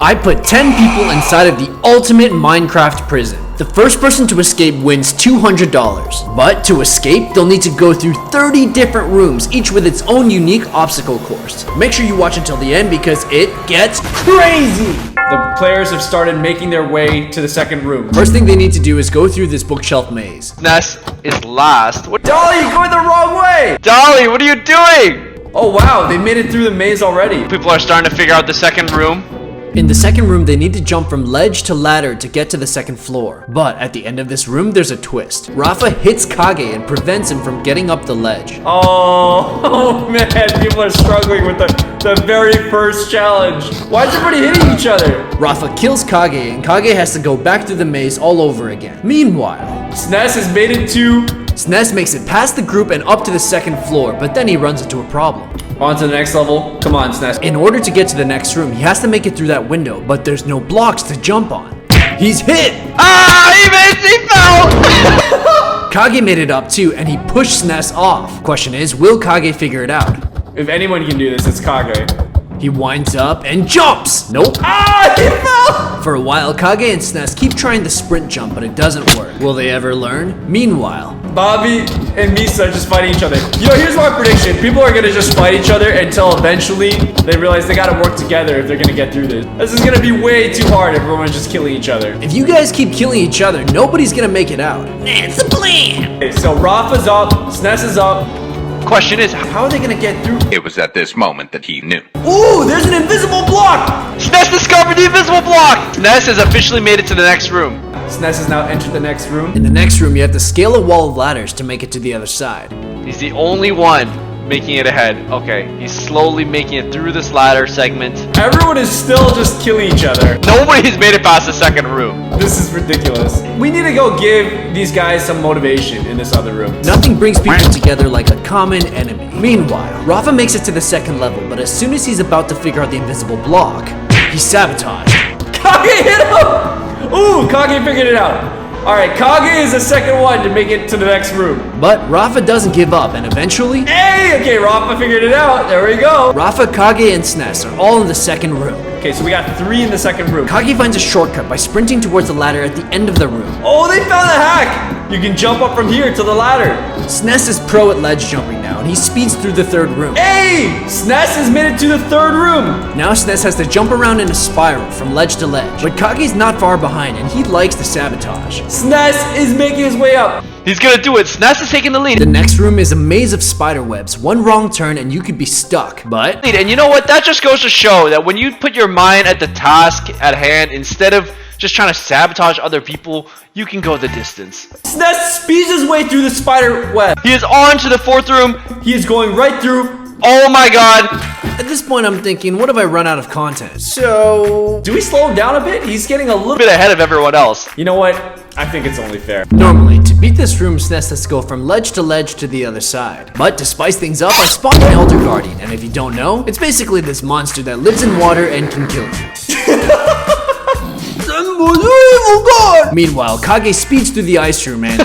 I put 10 people inside of the ultimate Minecraft prison. The first person to escape wins $200. But to escape, they'll need to go through 30 different rooms, each with its own unique obstacle course. Make sure you watch until the end because it gets crazy! The players have started making their way to the second room. First thing they need to do is go through this bookshelf maze. Ness is last. What? Dolly, you're going the wrong way! Dolly, what are you doing? Oh wow, they made it through the maze already. People are starting to figure out the second room. In the second room, they need to jump from ledge to ladder to get to the second floor. But at the end of this room, there's a twist. Rafa hits Kage and prevents him from getting up the ledge. Oh man, people are struggling with the very first challenge. Why is everybody hitting each other? Rafa kills Kage and Kage has to go back through the maze all over again. Meanwhile, SNES has made it to... SNES makes it past the group and up to the second floor, but then he runs into a problem. On to the next level. Come on, SNES. In order to get to the next room, he has to make it through that window, but there's no blocks to jump on. He's hit! Ah, he fell! Kage made it up too, and he pushed SNES off. Question is, will Kage figure it out? If anyone can do this, it's Kage. He winds up and jumps! Nope. Ah, he fell! For a while, Kage and SNES keep trying the sprint jump, but it doesn't work. Will they ever learn? Meanwhile, Bobby and Misa are just fighting each other. Yo, here's my prediction. People are gonna just fight each other until eventually they realize they gotta work together if they're gonna get through this. This is gonna be way too hard if everyone's just killing each other. If you guys keep killing each other, nobody's gonna make it out. It's a plan! Okay, so Rafa's up, SNES is up. Question is, How are they gonna get through? It was at this moment that he knew. Ooh, there's an invisible block! SNES discovered the invisible block! SNES has officially made it to the next room. SNES has now entered the next room. In the next room, you have to scale a wall of ladders to make it to the other side. He's the only one making it ahead. Okay, he's slowly making it through this ladder segment. Everyone is still just killing each other. Nobody's made it past the second room. This is ridiculous. We need to go give these guys some motivation in this other room. Nothing brings people together like a common enemy. Meanwhile, Rafa makes it to the second level, but as soon as he's about to figure out the invisible block, he's sabotaged. Kage hit him! Ooh, Kage figured it out. Alright, Kage is the second one to make it to the next room. But Rafa doesn't give up, and eventually... Hey! Okay, Rafa figured it out. There we go. Rafa, Kage, and SNES are all in the second room. Okay, so we got 3 in the second room. Kage finds a shortcut by sprinting towards the ladder at the end of the room. Oh, they found a hack! You can jump up from here to the ladder. SNES is pro at ledge jumping now, and he speeds through the third room. Hey! SNES has made it to the third room. Now SNES has to jump around in a spiral from ledge to ledge. But Kage's not far behind, and he likes the sabotage. SNES is making his way up. He's gonna do it. SNES is taking the lead. The next room is a maze of spider webs. One wrong turn and you could be stuck. But... And you know what? That just goes to show that when you put your mind at the task at hand, instead of just trying to sabotage other people, you can go the distance. SNES speeds his way through the spider web. He is on to the fourth room. He is going right through. Oh my god. At this point, I'm thinking, what if I run out of content? So, do we slow him down a bit? He's getting a little bit ahead of everyone else. You know what? I think it's only fair. Normally, to beat this room, SNES has to go from ledge to the other side. But to spice things up, I spawned an Elder Guardian, and if you don't know, it's basically this monster that lives in water and can kill you. Meanwhile, Kage speeds through the ice room and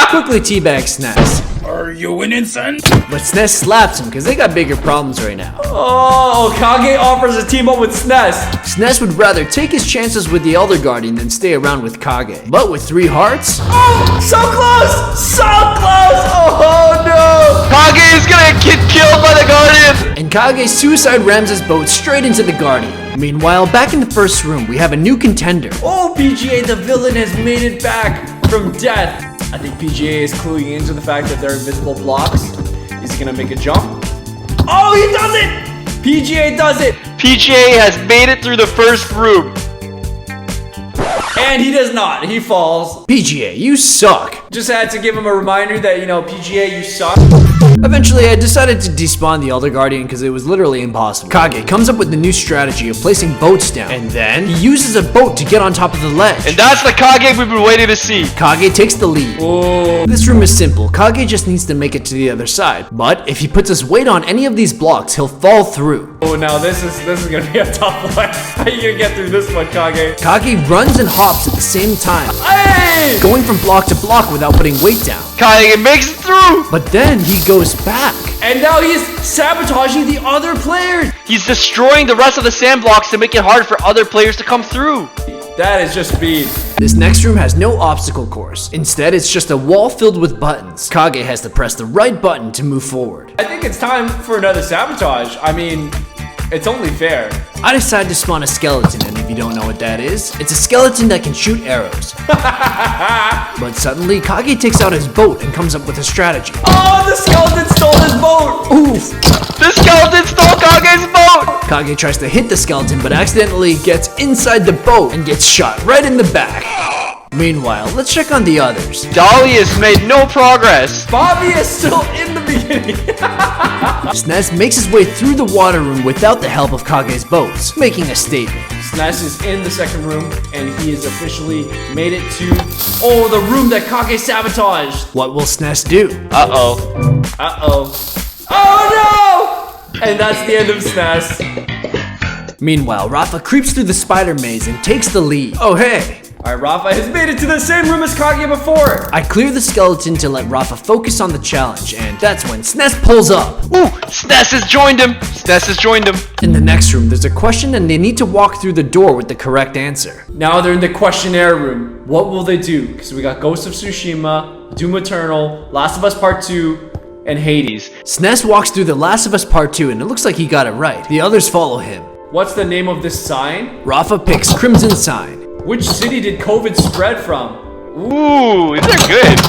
quickly teabags SNES. Are you winning, son? But SNES slaps him because they got bigger problems right now. Oh, Kage offers to team up with SNES. SNES would rather take his chances with the Elder Guardian than stay around with Kage. But with 3 hearts... Oh, so close! So close! Oh no! Kage is gonna get killed by the Guardian! And Kage suicide rams his boat straight into the Guardian. Meanwhile, back in the first room, we have a new contender. Oh, PGA, the villain has made it back from death. I think PGA is cluing into the fact that there are invisible blocks. Is he gonna make a jump? Oh, he does it! PGA does it! PGA has made it through the first room. And he does not. He falls. PGA, you suck. Just had to give him a reminder that, you know, PGA, you suck. Eventually, I decided to despawn the Elder Guardian because it was literally impossible. Kage comes up with the new strategy of placing boats down. And then, he uses a boat to get on top of the ledge. And that's the Kage we've been waiting to see. Kage takes the lead. Oh. This room is simple. Kage just needs to make it to the other side. But if he puts his weight on any of these blocks, he'll fall through. Oh, now this is gonna be a tough one. How are you gonna get through this one, Kage? Kage runs and hops at the same time. Hey! Going from block to block without putting weight down. Kage makes it through! But then he goes back. And now he's sabotaging the other players. He's destroying the rest of the sand blocks to make it hard for other players to come through. That is just speed. This next room has no obstacle course. Instead, it's just a wall filled with buttons. Kage has to press the right button to move forward. I think it's time for another sabotage. I mean, it's only fair. I decide to spawn a skeleton, and if you don't know what that is, it's a skeleton that can shoot arrows. But suddenly, Kage takes out his boat and comes up with a strategy. Oh, the skeleton stole his boat! Oof! The skeleton stole Kage's boat! Kage tries to hit the skeleton, but accidentally gets inside the boat and gets shot right in the back. Meanwhile, let's check on the others. Dolly has made no progress. Bobby is still in the beginning. SNES makes his way through the water room without the help of Kage's boats, making a statement. SNES is in the second room, and he has officially made it to, the room that Kage sabotaged. What will SNES do? Uh-oh. Uh-oh. Oh no! And that's the end of SNES. Meanwhile, Rafa creeps through the spider maze and takes the lead. Oh hey! Alright, Rafa has made it to the same room as Kage before! I clear the skeleton to let Rafa focus on the challenge, and that's when SNES pulls up! Ooh! SNES has joined him! SNES has joined him! In the next room, there's a question and they need to walk through the door with the correct answer. Now they're in the questionnaire room. What will they do? Because we got Ghost of Tsushima, Doom Eternal, Last of Us Part 2, and Hades. SNES walks through the Last of Us Part 2 and it looks like he got it right. The others follow him. What's the name of this sign? Rafa picks Crimson Sign. Which city did COVID spread from? Ooh, these are good.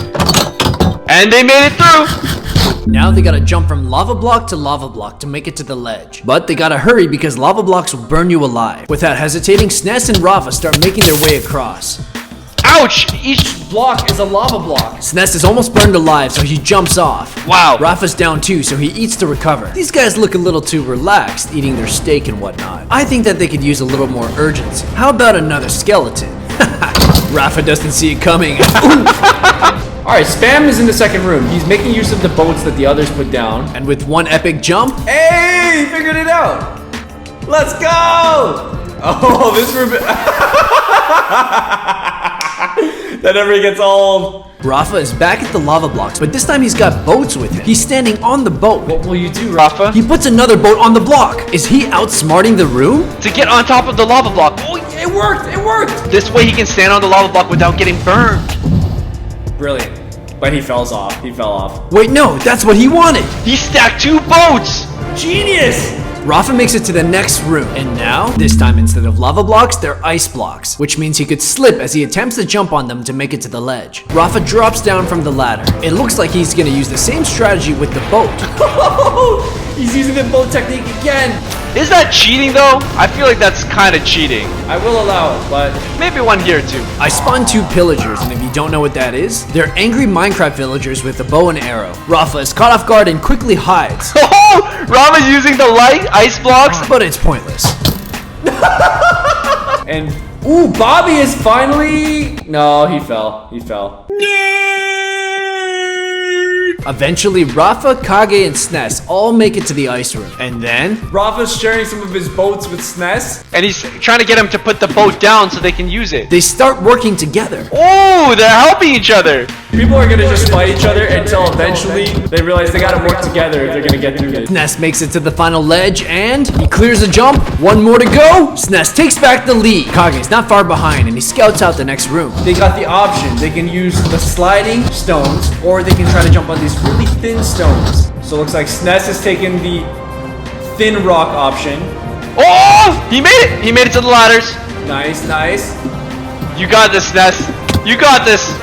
And they made it through. Now they gotta jump from lava block to lava block to make it to the ledge. But they gotta hurry because lava blocks will burn you alive. Without hesitating, SNES and Rafa start making their way across. Ouch! Each block is a lava block. SNES is almost burned alive, so he jumps off. Wow. Rafa's down too, so he eats to recover. These guys look a little too relaxed, eating their steak and whatnot. I think that they could use a little more urgency. How about another skeleton? Rafa doesn't see it coming. Alright, Spam is in the second room. He's making use of the boats that the others put down. And with one epic jump, hey, he figured it out. Let's go! Oh, this room. That never gets old. Rafa is back at the lava blocks, but this time he's got boats with him. He's standing on the boat. What will you do, Rafa? He puts another boat on the block. Is he outsmarting the room? To get on top of the lava block. Oh, it worked! It worked! This way he can stand on the lava block without getting burned. Brilliant. But he fell off. He fell off. Wait, no, that's what he wanted. He stacked 2 boats. Genius! Rafa makes it to the next room, and now, this time instead of lava blocks, they're ice blocks, which means he could slip as he attempts to jump on them to make it to the ledge. Rafa drops down from the ladder. It looks like he's gonna use the same strategy with the boat. He's using the boat technique again. Is that cheating though? I feel like that's kind of cheating. I will allow it, but maybe one here too. I spawned 2 pillagers, and if you don't know what that is, they're angry Minecraft villagers with a bow and arrow. Rafa is caught off guard and quickly hides. Oh, Rafa's using the light ice blocks, but it's pointless. And ooh, Bobby is finally. No, he fell. He fell. Eventually, Rafa, Kage, and SNES all make it to the ice room. And then, Rafa's sharing some of his boats with SNES. And he's trying to get him to put the boat down so they can use it. They start working together. Oh, they're helping each other. People are gonna just fight each other until eventually they realize they gotta work together if they're gonna get through this. SNES makes it to the final ledge and he clears a jump. 1 more to go. SNES takes back the lead. Kage's not far behind and he scouts out the next room. They got the option. They can use the sliding stones or they can try to jump on these really thin stones. So it looks like SNES has taken the thin rock option. Oh, he made it. He made it to the ladders. Nice, nice. You got this, SNES. You got this.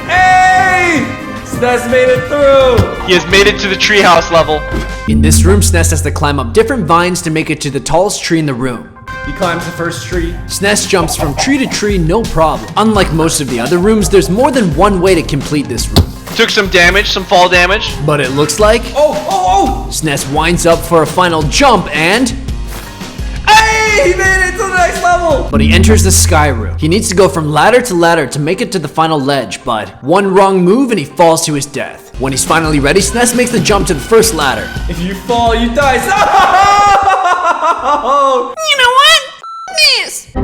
Hey! SNES made it through! He has made it to the treehouse level. In this room, SNES has to climb up different vines to make it to the tallest tree in the room. He climbs the first tree. SNES jumps from tree to tree, no problem. Unlike most of the other rooms, there's more than one way to complete this room. Took some damage, some fall damage. But it looks like... Oh! SNES winds up for a final jump and... Hey! He made it to the next level! But he enters the sky room. He needs to go from ladder to ladder to make it to the final ledge, but one wrong move and he falls to his death. When he's finally ready, SNES makes the jump to the first ladder. If you fall, you die. You know what? This.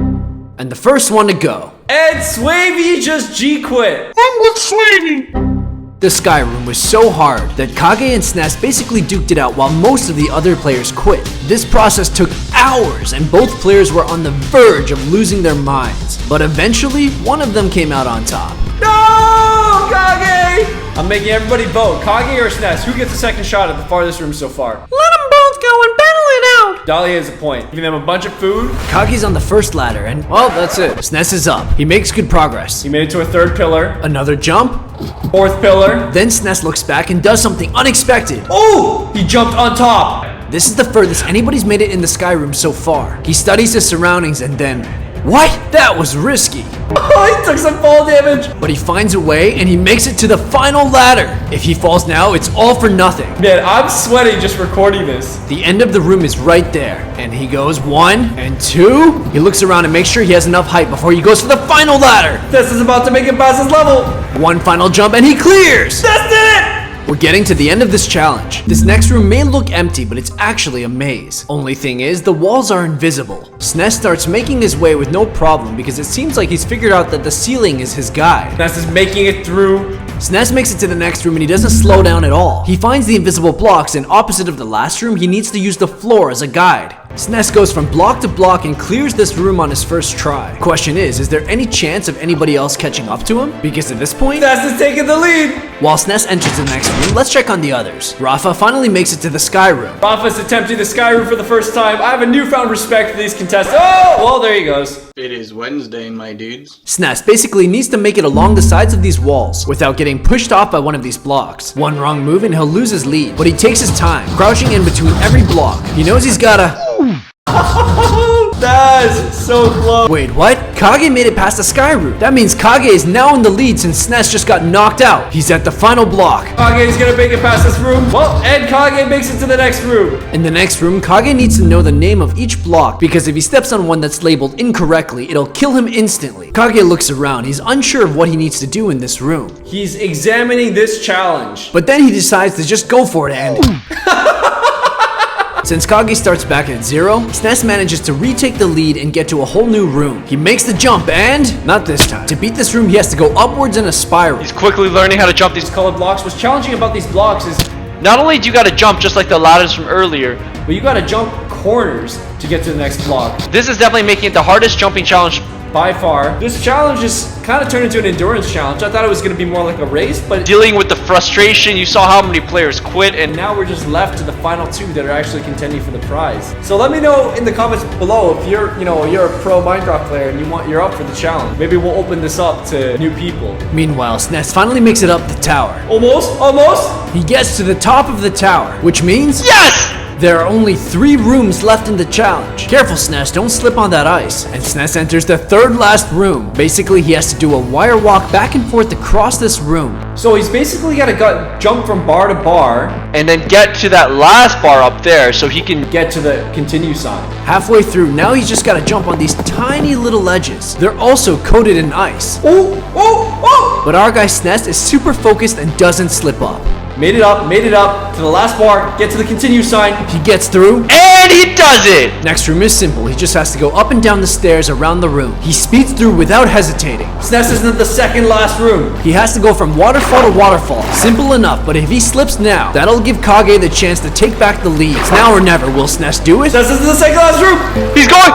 And the first one to go. And Swavey just G-quit. I'm with Slavey. The sky room was so hard that Kage and SNES basically duked it out while most of the other players quit. This process took hours and both players were on the verge of losing their minds. But eventually, one of them came out on top. No, Kage! I'm making everybody vote. Kage or SNES? Who gets the second shot at the farthest room so far? Let them both go and battle it out! Dahlia has a point. Giving them a bunch of food. Kage's on the first ladder and, well, that's it. SNES is up. He makes good progress. He made it to a third pillar. Another jump. Fourth pillar. Then SNES looks back and does something unexpected. Oh! He jumped on top. This is the furthest anybody's made it in the sky room so far. He studies his surroundings and then, what? That was risky. Oh, he took some fall damage. But he finds a way and he makes it to the final ladder. If he falls now, it's all for nothing. Man, I'm sweating just recording this. The end of the room is right there. And he goes 1 and 2. He looks around and makes sure he has enough height before he goes for the final ladder. This is about to make it past his level. One final jump and he clears. That's it! We're getting to the end of this challenge. This next room may look empty, but it's actually a maze. Only thing is, the walls are invisible. SNES starts making his way with no problem because it seems like he's figured out that the ceiling is his guide. SNES is making it through. SNES makes it to the next room and he doesn't slow down at all. He finds the invisible blocks and opposite of the last room, he needs to use the floor as a guide. SNES goes from block to block and clears this room on his first try. Question is there any chance of anybody else catching up to him? Because at this point, SNES is taking the lead. While SNES enters the next room, let's check on the others. Rafa finally makes it to the sky room. Rafa's attempting the sky room for the first time. I have a newfound respect for these contestants. Oh, well, there he goes. It is Wednesday, my dudes. SNES basically needs to make it along the sides of these walls without getting pushed off by one of these blocks. One wrong move and he'll lose his lead, but he takes his time, crouching in between every block. He knows he's gotta... That is so close. Wait, what? Kage made it past the sky room. That means Kage is now in the lead since SNES just got knocked out. He's at the final block. Kage is gonna make it past this room. Well, and Kage makes it to the next room. In the next room, Kage needs to know the name of each block because if he steps on one that's labeled incorrectly, it'll kill him instantly. Kage looks around. He's unsure of what he needs to do in this room. He's examining this challenge. But then he decides to just go for it and... Since Kage starts back at 0, SNES manages to retake the lead and get to a whole new room. He makes the jump and... not this time. To beat this room, he has to go upwards in a spiral. He's quickly learning how to jump these. These colored blocks. What's challenging about these blocks is Not only do you gotta jump just like the ladders from earlier, but you gotta jump corners to get to the next block. this is definitely making it the hardest jumping challenge. By far. This challenge is kind of turned into an endurance challenge. I thought it was going to be more like a race, but Dealing with the frustration, you saw how many players quit, and now we're just left to the final 2 that are actually contending for the prize. So let me know in the comments below if you're a pro Minecraft player and you're up for the challenge. Maybe we'll open this up to new people. Meanwhile, SNES finally makes it up the tower. Almost. He gets to the top of the tower, which means... yes! There are only 3 rooms left in the challenge. Careful, SNES, don't slip on that ice. And SNES enters the third last room. Basically, he has to do a wire walk back and forth across this room. So he's basically got to jump from bar to bar, And then get to that last bar up there so he can get to the continue sign. Halfway through, now he's just got to jump on these tiny little ledges. They're also coated in ice. Oh! But our guy SNES is super focused and doesn't slip up. Made it up to the last bar, get to the continue sign. He gets through. And he does it! Next room is simple. He just has to go up and down the stairs around the room. He speeds through without hesitating. SNES is in the second last room. He has to go from waterfall to waterfall. Simple enough, but if he slips now, that'll give Kage the chance to take back the lead. It's now or never. Will SNES do it? SNES is in the second last room. He's going!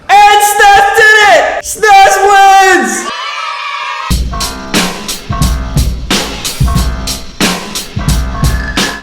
And SNES did it! SNES wins!